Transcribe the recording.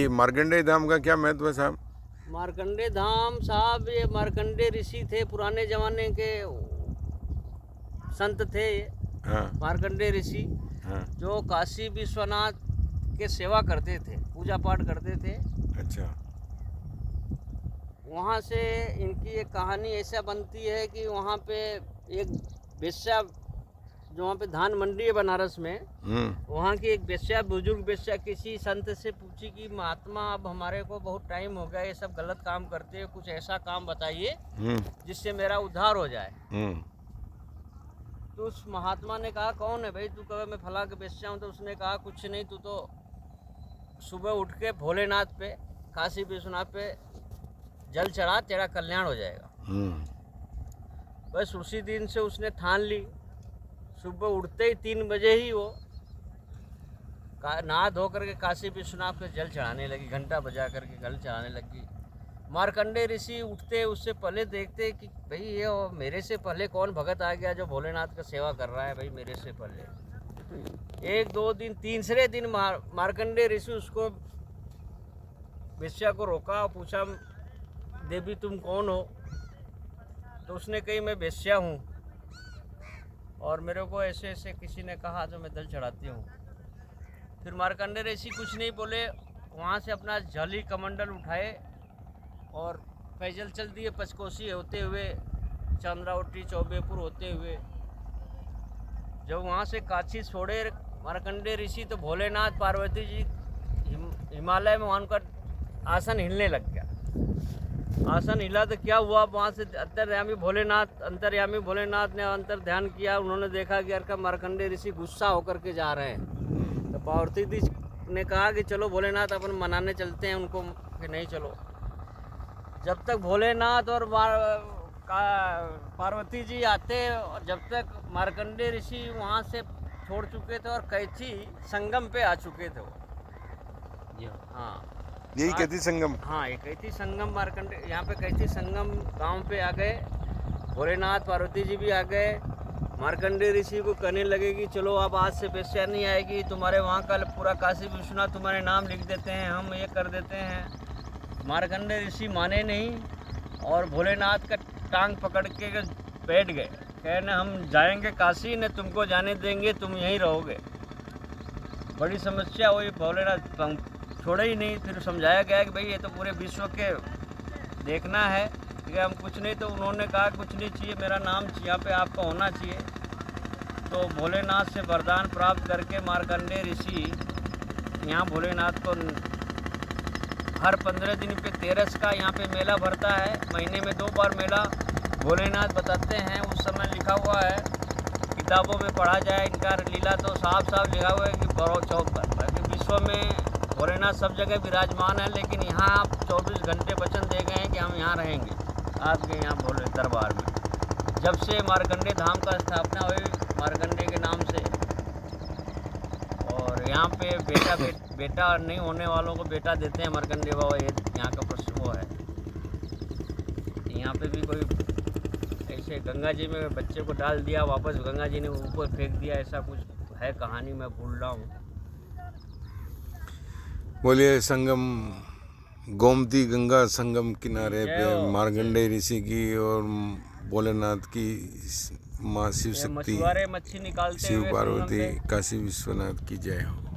ये मार्कंडेय धाम का क्या महत्व है साहब? मार्कंडे धाम साहब, ये मार्कंडे ऋषि थे, पुराने जमाने के संत थे ये। हाँ मार्कंडे ऋषि हाँ। जो काशी विश्वनाथ के सेवा करते थे, पूजा पाठ करते थे। अच्छा। वहाँ से इनकी एक कहानी ऐसा बनती है कि वहाँ पे एक वेश्या, जो वहाँ पे धान मंडी है बनारस में, वहाँ की एक वेश्या, बुजुर्ग वेश्या किसी संत से पूछी कि महात्मा अब हमारे को बहुत टाइम हो गया, ये सब गलत काम करते हैं, कुछ ऐसा काम बताइए जिससे मेरा उद्धार हो जाए। तो उस महात्मा ने कहा, कौन है भाई तू? कहे मैं फला के वेश्या हूँ। तो उसने कहा, कुछ नहीं, तू तो सुबह उठ के भोलेनाथ पे, काशी विश्वनाथ पे जल चढ़ा, तेरा कल्याण हो जाएगा। बस उसी दिन से उसने ठान ली। सुबह उठते ही 3 बजे ही वो नहा धो करके काशी विश्वनाथ पे जल चढ़ाने लगी, घंटा बजा करके जल चढ़ाने लगी। मार्कंडे ऋषि उठते उससे पहले देखते कि भाई ये मेरे से पहले कौन भगत आ गया जो भोलेनाथ का सेवा कर रहा है भाई मेरे से पहले। 1 2 दिन, तीसरे दिन मार्कंडे ऋषि उसको, वेश्या को रोका और पूछा, देवी तुम कौन हो? तो उसने कही, मैं वेश्या हूँ और मेरे को ऐसे ऐसे किसी ने कहा जो मैं जल चढ़ाती हूँ। फिर मार्कंडे ऋषि कुछ नहीं बोले, वहाँ से अपना जली कमंडल उठाए और पैदल चल दिए, पचकोसी होते हुए, चंद्रावटी, चौबेपुर होते हुए। जब वहाँ से काशी छोड़े मार्कंडे ऋषि तो भोलेनाथ पार्वती जी हिमालय में, वहाँ उनका आसन हिलने लग गया। आसन हिला तो क्या हुआ, वहाँ से अंतर्यामी भोलेनाथ ने अंतर ध्यान किया। उन्होंने देखा कि यार का मार्कंडे ऋषि गुस्सा होकर के जा रहे हैं। तो पार्वती जी ने कहा कि चलो भोलेनाथ अपन मनाने चलते हैं उनको, कि नहीं चलो। जब तक भोलेनाथ और पार्वती जी आते, और जब तक मार्कंडे ऋषि वहाँ से छोड़ चुके थे और कैथी संगम पे आ चुके थे वो। हाँ, यही कैथी संगम? हाँ, ये कैथी संगम, मार्कंडे यहाँ पे कैथी संगम गांव पे आ गए। भोलेनाथ पार्वती जी भी आ गए। मार्कंडे ऋषि को कहने लगे कि चलो अब आज से वेश्या नहीं आएगी, तुम्हारे वहाँ का पूरा काशी विश्वनाथ तुम्हारे नाम लिख देते हैं, हम ये कर देते हैं। मार्कंडे ऋषि माने नहीं और भोलेनाथ का टांग पकड़ के बैठ गए, कहने हम जाएंगे काशी, न तुमको जाने देंगे, तुम यहीं रहोगे। बड़ी समस्या हुई, भोलेनाथ छोड़े ही नहीं। फिर समझाया गया कि भाई ये तो पूरे विश्व के देखना है कि हम कुछ नहीं। तो उन्होंने कहा कुछ नहीं चाहिए, मेरा नाम यहाँ पे आपका होना चाहिए। तो भोलेनाथ से वरदान प्राप्त करके मार्कंडे ऋषि यहाँ भोलेनाथ को हर 15 दिन पे तेरस का यहाँ पे मेला भरता है। महीने में 2 बार मेला भोलेनाथ बताते हैं। उस समय लिखा हुआ है, किताबों में पढ़ा जाए इनका लीला तो साफ साफ लिखा हुआ है कि बड़ो चौक पर विश्व में भोलेनाथ सब जगह विराजमान है, लेकिन यहाँ आप 24 घंटे वचन दे गए हैं कि हम यहाँ रहेंगे आपके यहाँ भोले दरबार में। जब से मार्कंडे धाम का स्थापना हुई मार्कंडे के नाम से, और यहाँ पे बेटा नहीं होने वालों को बेटा देते हैं मार्कंडे बाबा, ये यहाँ का प्रश्न वो है। यहाँ पे भी कोई ऐसे गंगा जी में बच्चे को डाल दिया, वापस गंगा जी ने ऊपर फेंक दिया, ऐसा कुछ है कहानी, मैं भूल रहा हूँ। बोलिए संगम, गोमती गंगा संगम किनारे पे मार्कंडे ऋषि की और भोलेनाथ की माँ शिव शक्ति, शिव पार्वती, काशी विश्वनाथ की जय हो।